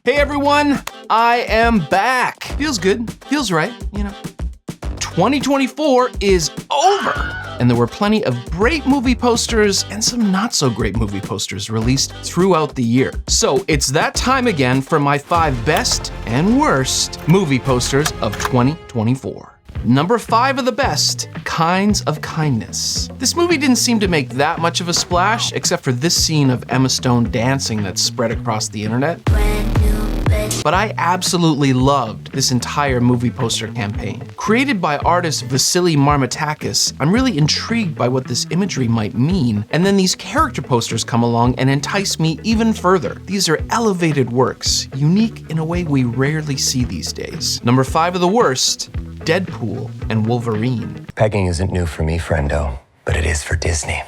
Hey everyone, I am back. Feels good, feels right, you know. 2024 is over, and there were plenty of great movie posters and some not so great movie posters released throughout the year. So it's that time again for my 5 best and worst movie posters of 2024. Number 5 of the best, Kinds of Kindness. This movie didn't seem to make that much of a splash, except for this scene of Emma Stone dancing that's spread across the internet. But I absolutely loved this entire movie poster campaign. Created by artist Vasily Marmatakis, I'm really intrigued by what this imagery might mean, and then these character posters come along and entice me even further. These are elevated works, unique in a way we rarely see these days. Number 5 of the worst, Deadpool and Wolverine. Pegging isn't new for me, friendo, but it is for Disney.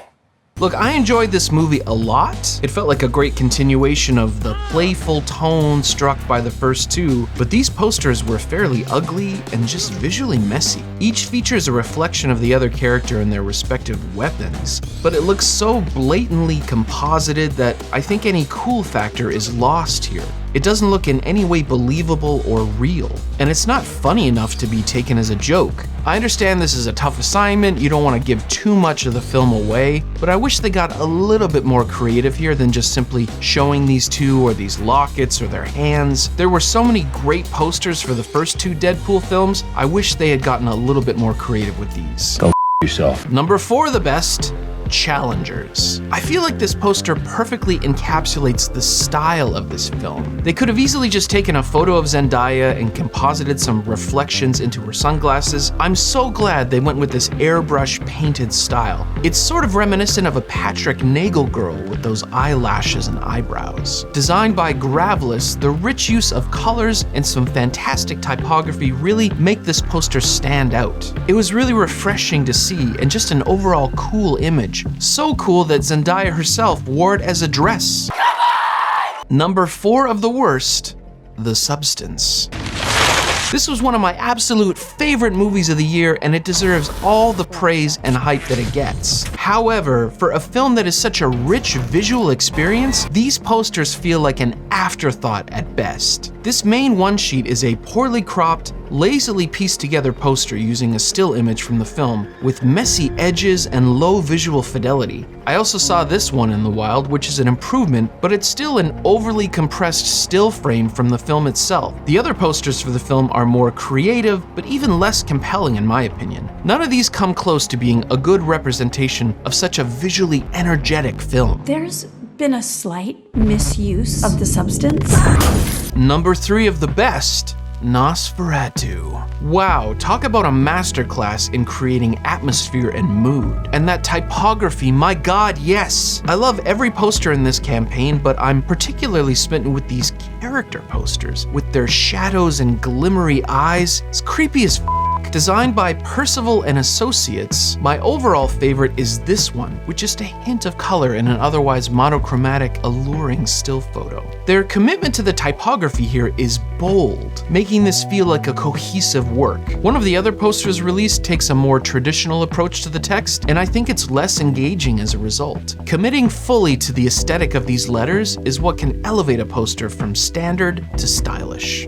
Look, I enjoyed this movie a lot. It felt like a great continuation of the playful tone struck by the first two, but these posters were fairly ugly and just visually messy. Each features a reflection of the other character and their respective weapons, but it looks so blatantly composited that I think any cool factor is lost here. It doesn't look in any way believable or real, and it's not funny enough to be taken as a joke. I understand this is a tough assignment, you don't want to give too much of the film away, but I wish they got a little bit more creative here than just simply showing these two or these lockets or their hands. There were so many great posters for the first 2 Deadpool films, I wish they had gotten a little bit more creative with these. Go yourself. Number 4 of the best, Challengers. I feel like this poster perfectly encapsulates the style of this film. They could have easily just taken a photo of Zendaya and composited some reflections into her sunglasses. I'm so glad they went with this airbrush painted style. It's sort of reminiscent of a Patrick Nagel girl with those eyelashes and eyebrows. Designed by Gravelis, the rich use of colors and some fantastic typography really make this poster stand out. It was really refreshing to see and just an overall cool image. So cool that Zendaya herself wore it as a dress. Number 4 of the worst, The Substance. This was one of my absolute favorite movies of the year, and it deserves all the praise and hype that it gets. However, for a film that is such a rich visual experience, these posters feel like an afterthought at best. This main one sheet is a poorly cropped, lazily pieced together poster using a still image from the film with messy edges and low visual fidelity. I also saw this one in the wild, which is an improvement, but it's still an overly compressed still frame from the film itself. The other posters for the film are more creative, but even less compelling in my opinion. None of these come close to being a good representation of such a visually energetic film. There's been a slight misuse of the substance. Number 3 of the best, Nosferatu. Wow, talk about a masterclass in creating atmosphere and mood. And that typography, my god, yes! I love every poster in this campaign, but I'm particularly smitten with these character posters, with their shadows and glimmery eyes. It's creepy as f***. Designed by Percival and Associates, my overall favorite is this one, with just a hint of color in an otherwise monochromatic, alluring still photo. Their commitment to the typography here is bold, making this feel like a cohesive work. One of the other posters released takes a more traditional approach to the text, and I think it's less engaging as a result. Committing fully to the aesthetic of these letters is what can elevate a poster from standard to stylish.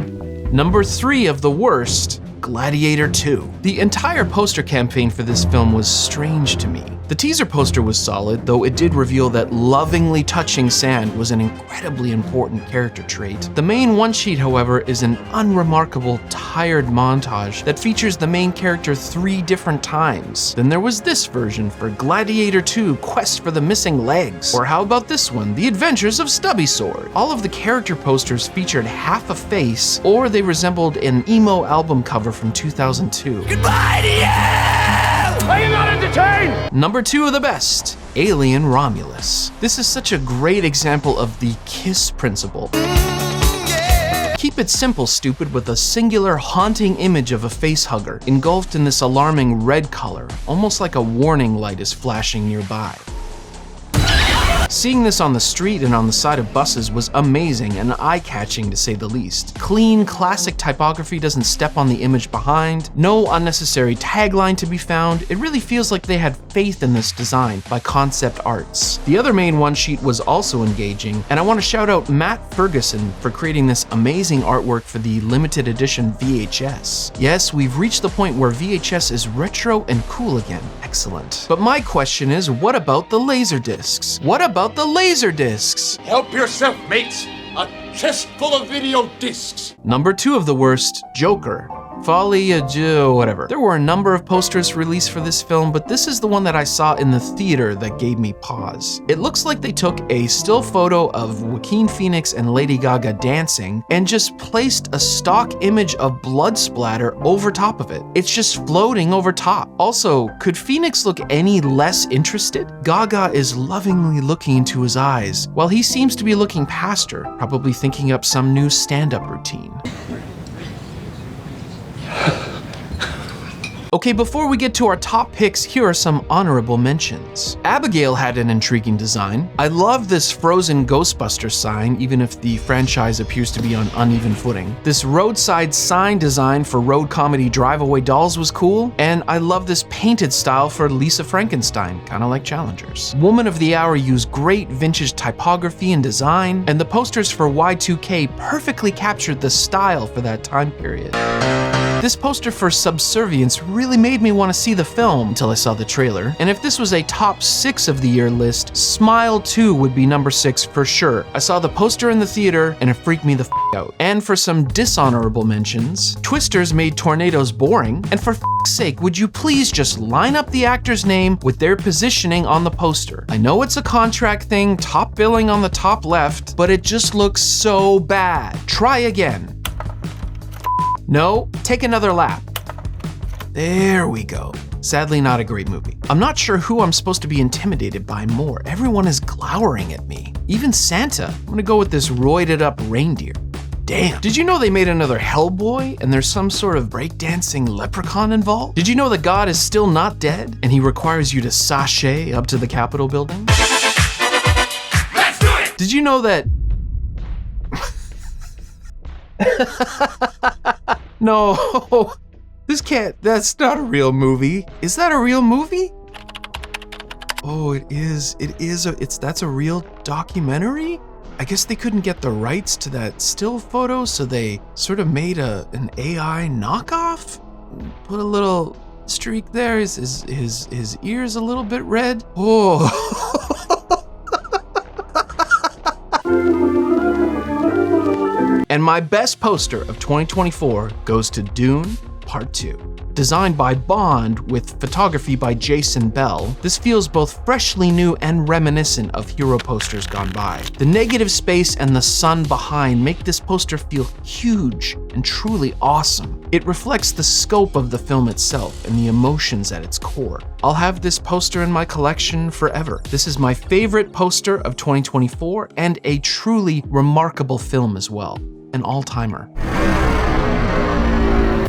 Number 3 of the worst, Gladiator II. The entire poster campaign for this film was strange to me. The teaser poster was solid, though it did reveal that lovingly touching sand was an incredibly important character trait. The main one sheet, however, is an unremarkable, tired montage that features the main character 3 different times. Then there was this version for Gladiator II, Quest for the Missing Legs. Or how about this one, The Adventures of Stubby Sword? All of the character posters featured half a face, or they resembled an emo album cover from 2002. Goodbye to you! Are you not entertained? Number 2 of the best, Alien Romulus. This is such a great example of the KISS principle. Keep it simple, stupid, with a singular haunting image of a facehugger, engulfed in this alarming red color, almost like a warning light is flashing nearby. Seeing this on the street and on the side of buses was amazing and eye-catching to say the least. Clean, classic typography doesn't step on the image behind, no unnecessary tagline to be found. It really feels like they had faith in this design by Concept Arts. The other main one sheet was also engaging, and I want to shout out Matt Ferguson for creating this amazing artwork for the limited edition VHS. Yes, we've reached the point where VHS is retro and cool again. Excellent. But my question is, what about the Laserdiscs? What about the Laserdiscs? Help yourself, mates. A chest full of video discs. Number 2 of the worst, Joker. Folie, whatever. There were a number of posters released for this film, but this is the one that I saw in the theater that gave me pause. It looks like they took a still photo of Joaquin Phoenix and Lady Gaga dancing and just placed a stock image of blood splatter over top of it. It's just floating over top. Also, could Phoenix look any less interested? Gaga is lovingly looking into his eyes, while he seems to be looking past her, probably thinking up some new stand-up routine. Okay, before we get to our top picks, here are some honorable mentions. Abigail had an intriguing design. I love this frozen Ghostbusters sign, even if the franchise appears to be on uneven footing. This roadside sign design for road comedy Drive-Away Dolls was cool, and I love this painted style for Lisa Frankenstein, kind of like Challengers. Woman of the Hour used great vintage typography and design, and the posters for Y2K perfectly captured the style for that time period. This poster for Subservience really made me want to see the film until I saw the trailer. And if this was a top 6 of the year list, Smile 2 would be number 6 for sure. I saw the poster in the theater and it freaked me the f out. And for some dishonorable mentions, Twisters made tornadoes boring. And for f***'s sake, would you please just line up the actor's name with their positioning on the poster? I know it's a contract thing, top billing on the top left, but it just looks so bad. Try again. No, take another lap. There we go. Sadly, not a great movie. I'm not sure who I'm supposed to be intimidated by more. Everyone is glowering at me. Even Santa. I'm gonna go with this roided up reindeer. Damn. Did you know they made another Hellboy and there's some sort of breakdancing leprechaun involved? Did you know that God is still not dead and he requires you to sashay up to the Capitol building? Let's do it! Did you know that... No, this can't, that's not a real movie. Is that a real movie? Oh, that's a real documentary? I guess they couldn't get the rights to that still photo, so they sort of made an AI knockoff? Put a little streak there, his ear's a little bit red. Oh. And my best poster of 2024 goes to Dune Part 2. Designed by Bond with photography by Jason Bell, this feels both freshly new and reminiscent of hero posters gone by. The negative space and the sun behind make this poster feel huge and truly awesome. It reflects the scope of the film itself and the emotions at its core. I'll have this poster in my collection forever. This is my favorite poster of 2024 and a truly remarkable film as well. An all-timer.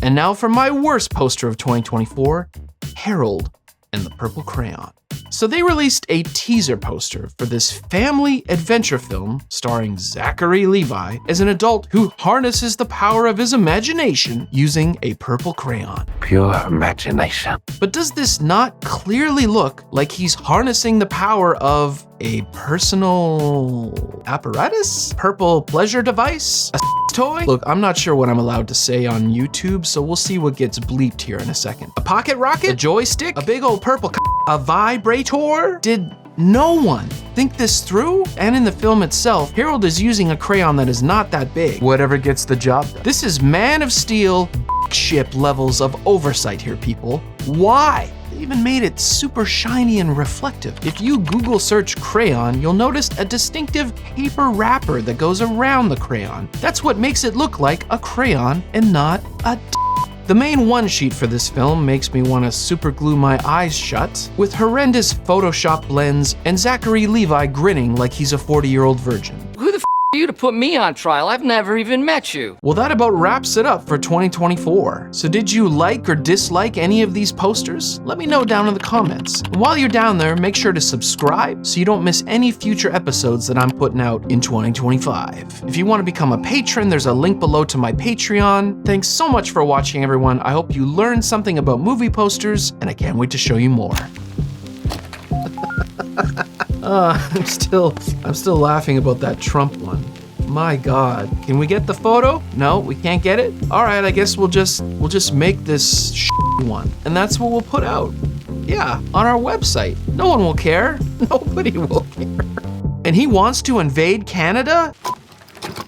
And now for my worst poster of 2024, Harold and the Purple Crayon. So they released a teaser poster for this family adventure film starring Zachary Levi as an adult who harnesses the power of his imagination using a purple crayon. Pure imagination. But does this not clearly look like he's harnessing the power of a personal apparatus? Purple pleasure device? A toy? Look, I'm not sure what I'm allowed to say on YouTube, so we'll see what gets bleeped here in a second. A pocket rocket? A joystick? A big old purple a vibrator? Did no one think this through? And in the film itself, Harold is using a crayon that is not that big. Whatever gets the job done. This is Man of Steel ship levels of oversight here, people. Why? They even made it super shiny and reflective. If you Google search crayon, you'll notice a distinctive paper wrapper that goes around the crayon. That's what makes it look like a crayon and not a The main one sheet for this film makes me want to super glue my eyes shut, with horrendous Photoshop blends and Zachary Levi grinning like he's a 40-year-old virgin. Who the you to put me on trial. I've never even met you. Well, that about wraps it up for 2024. So did you like or dislike any of these posters? Let me know down in the comments. And while you're down there, make sure to subscribe so you don't miss any future episodes that I'm putting out in 2025. If you want to become a patron, there's a link below to my Patreon. Thanks so much for watching, everyone. I hope you learned something about movie posters, and I can't wait to show you more. I'm still laughing about that Trump one. My God. Can we get the photo? No, we can't get it? All right, I guess we'll just make this one. And that's what we'll put out. Yeah, on our website. No one will care. Nobody will care. And he wants to invade Canada?